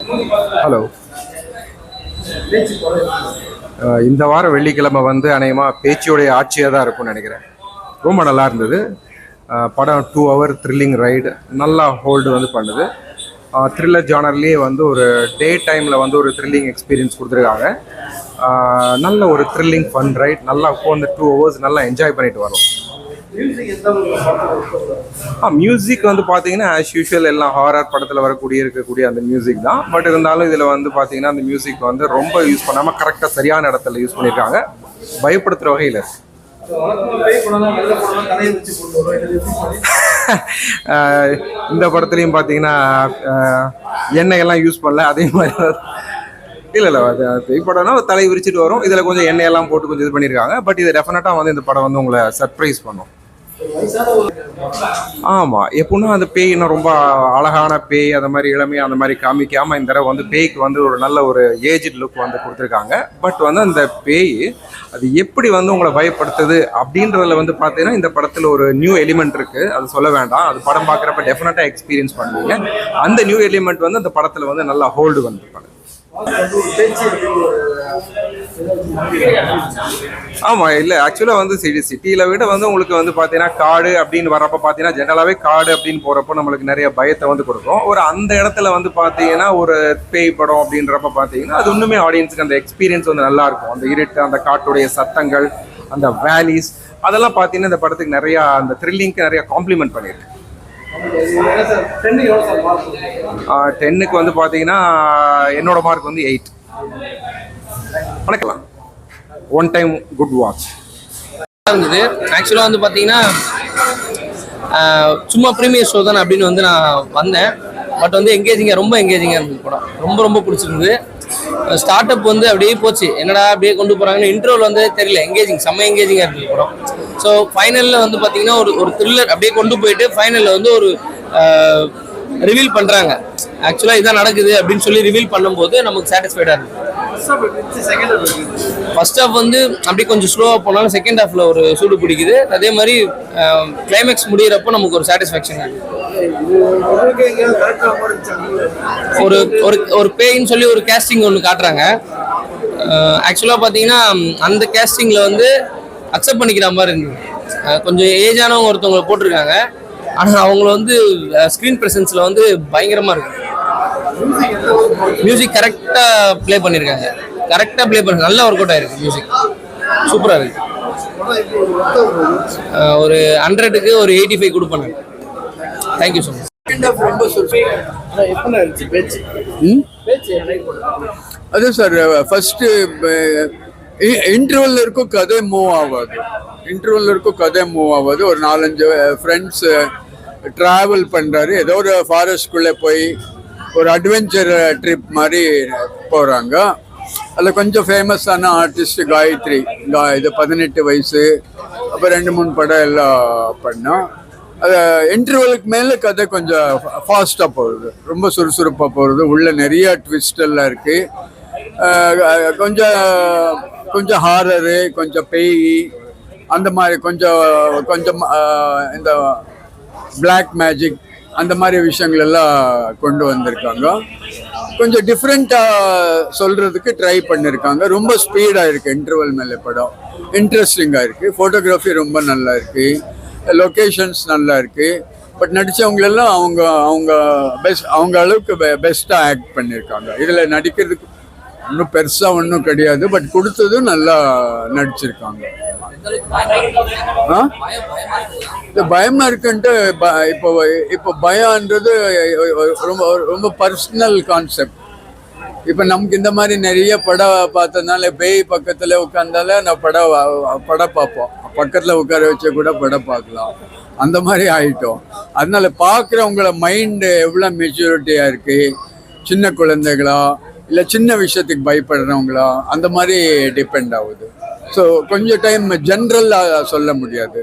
Hello. இந்த வாரம் வெள்ளிக்கிழமை வந்து அநேகமாக பேச்சியோடைய ஆட்சியாக தான் இருக்கும்னு நினைக்கிறேன். ரொம்ப நல்லா இருந்தது படம். 2 hour த்ரில்லிங் ரைடு, நல்லா ஹோல்டு வந்து பண்ணுது. த்ரில்லர் ஜானர்லேயே வந்து ஒரு டே டைமில் வந்து ஒரு த்ரில்லிங் எக்ஸ்பீரியன்ஸ் கொடுத்துருக்காங்க. நல்ல ஒரு த்ரில்லிங் ஃபன் ரைட், நல்லா உட்காந்து 2 hours நல்லா என்ஜாய் பண்ணிட்டு வரும். மியூசிக் வந்து பார்த்தீங்கன்னா ஆஸ் யூஷுவல் எல்லாம் ஹாரர் படத்தில் இருக்கக்கூடிய அந்த மியூசிக் தான். பட் இருந்தாலும் இதில் வந்து பார்த்தீங்கன்னா அந்த மியூசிக் வந்து ரொம்ப யூஸ் பண்ணாமல் கரெக்டாக சரியான இடத்துல யூஸ் பண்ணியிருக்காங்க. பயப்படுத்துகிற வகையில் இந்த படத்துலையும் பார்த்தீங்கன்னா எண்ணெயெல்லாம் யூஸ் பண்ணல. அதே மாதிரி இல்லை பேய் படம்னா தலை விரிச்சிட்டு வரும். இதில் கொஞ்சம் எண்ணெயெல்லாம் போட்டு கொஞ்சம் இது பண்ணியிருக்காங்க. பட் இது டெஃபினட்டாக வந்து இந்த படம் வந்து உங்களை சர்ப்ரைஸ் பண்ணும். ஆமாம், எப்படின்னா அந்த பேய்னா ரொம்ப அழகான பேய், அந்த மாதிரி இளமையாக அந்த மாதிரி காமிக்காமல் இந்த தடவை வந்து பேய்க்கு வந்து ஒரு நல்ல ஒரு ஏஜ்ட் லுக் வந்து கொடுத்துருக்காங்க. பட் வந்து அந்த பேய் அது எப்படி வந்து உங்களை பயப்படுத்துது அப்படின்றதுல வந்து பார்த்தீங்கன்னா இந்த படத்தில் ஒரு நியூ எலிமெண்ட் இருக்குது. அது சொல்ல வேண்டாம், அது படம் பார்க்குறப்ப டெஃபினட்டாக எக்ஸ்பீரியன்ஸ் பண்ணுவீங்க. அந்த நியூ எலிமெண்ட் வந்து அந்த படத்தில் வந்து நல்லா ஹோல்டு பண்ணிருப்பாங்க. ஆமாம், இல்லை ஆக்சுவலாக வந்து சிட்டியில் விட வந்து உங்களுக்கு வந்து பார்த்தீங்கன்னா காடு அப்படின்னு வரப்போ பார்த்தீங்கன்னா ஜெனரலாகவே காடு அப்படின்னு போகிறப்போ நம்மளுக்கு நிறைய பயத்தை வந்து கொடுக்கும். ஒரு அந்த இடத்துல வந்து பார்த்தீங்கன்னா ஒரு பேய் படம் அப்படின்றப்ப பார்த்தீங்கன்னா அது இன்னுமே ஆடியன்ஸுக்கு அந்த எக்ஸ்பீரியன்ஸ் வந்து நல்லாயிருக்கும். அந்த இருட்டு, அந்த காட்டுடைய சத்தங்கள், அந்த வேலிஸ், அதெல்லாம் பார்த்தீங்கன்னா இந்த படத்துக்கு நிறையா அந்த த்ரில்லிங்க்கு நிறையா காம்ப்ளிமெண்ட் பண்ணியிருக்கு. 10க்கு வந்து பார்த்தீங்கன்னா என்னோட மார்க் வந்து 8. வணக்கலாம். ஒன் டைம் குட் வாட்ச் இருந்தது. ஆக்சுவலாக வந்து பார்த்தீங்கன்னா சும்மா ப்ரீமியர் ஷோ தானே அப்படின்னு வந்து நான் வந்தேன். பட் வந்து ரொம்ப எங்கேஜிங்காக இருந்தது படம். ரொம்ப பிடிச்சிருந்தது. ஸ்டார்ட் அப் வந்து அப்படியே போச்சு, என்னடா அப்படியே கொண்டு போகிறாங்கன்னு இன்ட்ரோவில் வந்து தெரியல. செம்ம எங்கேஜிங்காக இருந்தது படம். ஸோ ஃபைனலில் வந்து பார்த்தீங்கன்னா ஒரு த்ரில்லர் அப்படியே கொண்டு போயிட்டு ஃபைனலில் வந்து ஒரு ரிவீல் பண்ணுறாங்க. ஆக்சுவலாக இதான் நடக்குது அப்படின்னு சொல்லி ரிவீல் பண்ணும்போது நமக்கு சாட்டிஸ்ஃபைடாக இருக்குது. ஃபர்ஸ்ட் ஹாஃப் வந்து அப்படியே கொஞ்சம் ஸ்லோவாக போனாலும் செகண்ட் ஹாஃபில் ஒரு சூடு பிடிக்குது. அதே மாதிரி கிளைமேக்ஸ் முடிகிறப்போ நமக்கு ஒரு சாட்டிஸ்ஃபேக்ஷன் ஆகுது. ஒரு பேயின்னு சொல்லி ஒரு கேஸ்டிங் ஒன்று காட்டுறாங்க. ஆக்சுவலாக பார்த்தீங்கன்னா அந்த கேஸ்டிங்கில் வந்து அக்செப்ட் பண்ணிக்கிற மாதிரி இருந்தது. கொஞ்சம் ஏஜானவங்க ஒருத்தவங்களை போட்டிருக்காங்க. ஆனால் அவங்கள வந்து ஸ்க்ரீன் ப்ரெசன்ஸில் வந்து பயங்கரமாக இருக்கு. மியூசிக் கரெக்டாக ப்ளே பண்ணியிருக்காங்க. நல்ல ஒர்க் அவுட் ஆயிருக்கு. மியூசிக் சூப்பராக இருக்கு. ஒரு 100க்கு ஒரு 85 கொடுப்பேன். Thank you so much. அது சார் ஃபர்ஸ்ட்டு இன்டர்வல் இருக்கும், கதை மூவ் ஆகாது. ஒரு 4-5 ஃப்ரெண்ட்ஸ் ட்ராவல் பண்ணுறாரு. ஏதோ ஒரு ஃபாரஸ்ட்குள்ளே போய் ஒரு அட்வென்ச்சர் ட்ரிப் மாதிரி போகிறாங்க. அதில் கொஞ்சம் ஃபேமஸான ஆர்டிஸ்ட் காயத்ரி, இது 18 வயசு. அப்போ 2-3 படம் எல்லாம் பண்ணோம். அது இன்டர்வலுக்கு மேலே கதை கொஞ்சம் ஃபாஸ்ட்டாக போகுது, ரொம்ப சுறுசுறுப்பாக போகிறது. உள்ள நிறைய ட்விஸ்ட் எல்லாம் இருக்குது. கொஞ்சம் ஹாரரு, கொஞ்சம் பேய், அந்த மாதிரி கொஞ்சம் இந்த பிளாக் மேஜிக், அந்த மாதிரி விஷயங்கள் எல்லாம் கொண்டு வந்திருக்காங்க. கொஞ்சம் டிஃப்ரெண்ட்டாக சொல்கிறதுக்கு ட்ரை பண்ணியிருக்காங்க. ரொம்ப ஸ்பீடாக இருக்குது. இன்டர்வல் மேலே படம் இன்ட்ரெஸ்டிங்காக இருக்குது. ஃபோட்டோகிராஃபி ரொம்ப நல்லா இருக்குது. லொக்கேஷன்ஸ் நல்லா இருக்குது. பட் நடித்தவங்களெல்லாம் அவங்க அளவுக்கு பெஸ்ட்டாக ஆக்ட் பண்ணியிருக்காங்க. இதில் நடிக்கிறதுக்கு இன்னும் பெருசாக ஒன்றும் கிடையாது. பட் கொடுத்ததும் நல்லா நடிச்சிருக்காங்க. இந்த பயமா இருக்குன்ட்டு இப்போ பயம்ன்றது ரொம்ப பர்சனல் கான்செப்ட். இப்போ நமக்கு இந்த மாதிரி நிறைய படம் பார்த்ததுனால பேய் பக்கத்தில் உட்காந்தாலே நான் படம் பார்ப்போம். பக்கத்தில் உட்கார வச்ச கூட படம் பார்க்கலாம். அந்த மாதிரி ஆகிட்டோம். அதனால பார்க்குறவங்கள மைண்டு எவ்வளோ மெச்சூரிட்டியாக இருக்குது, சின்ன குழந்தைகளா இல்லை சின்ன விஷயத்துக்கு பயப்படுறவங்களா, அந்த மாதிரி டிபெண்ட் ஆகுது. ஸோ கொஞ்சம் டைம் ஜென்ரலாக சொல்ல முடியாது.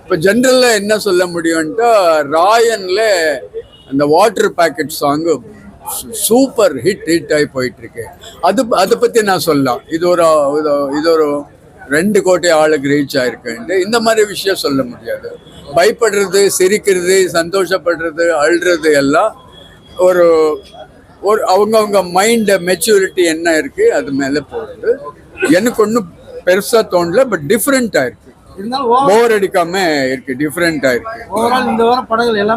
இப்போ ஜென்ரலில் என்ன சொல்ல முடியும்ன்ட்டா, ராயனில் அந்த water packet song super hit ஆகி போயிட்டுருக்கு. அதை பற்றி நான் சொல்லலாம். இது ஒரு 2 கோடி ஆளுக்கு ரீச் ஆகிருக்குன்ட்டு இந்த மாதிரி விஷயம் சொல்ல முடியாது. பயப்படுறது, சிரிக்கிறது, சந்தோஷப்படுறது, அழுறது எல்லாம் ஒரு ஒரு அவங்க மைண்ட் மெச்சூரிட்டி என்ன இருக்கு அது மேல போகுது. எனக்கு ஒன்றும் பெருசா தோணல, பட் டிஃப்ரெண்டா இருக்கு. இருந்தாலும் போர் அடிக்காம இருக்கு, டிஃப்ரெண்டா இருக்கு. ஓவரால் இந்த வாரம் படங்கள் எல்லாம்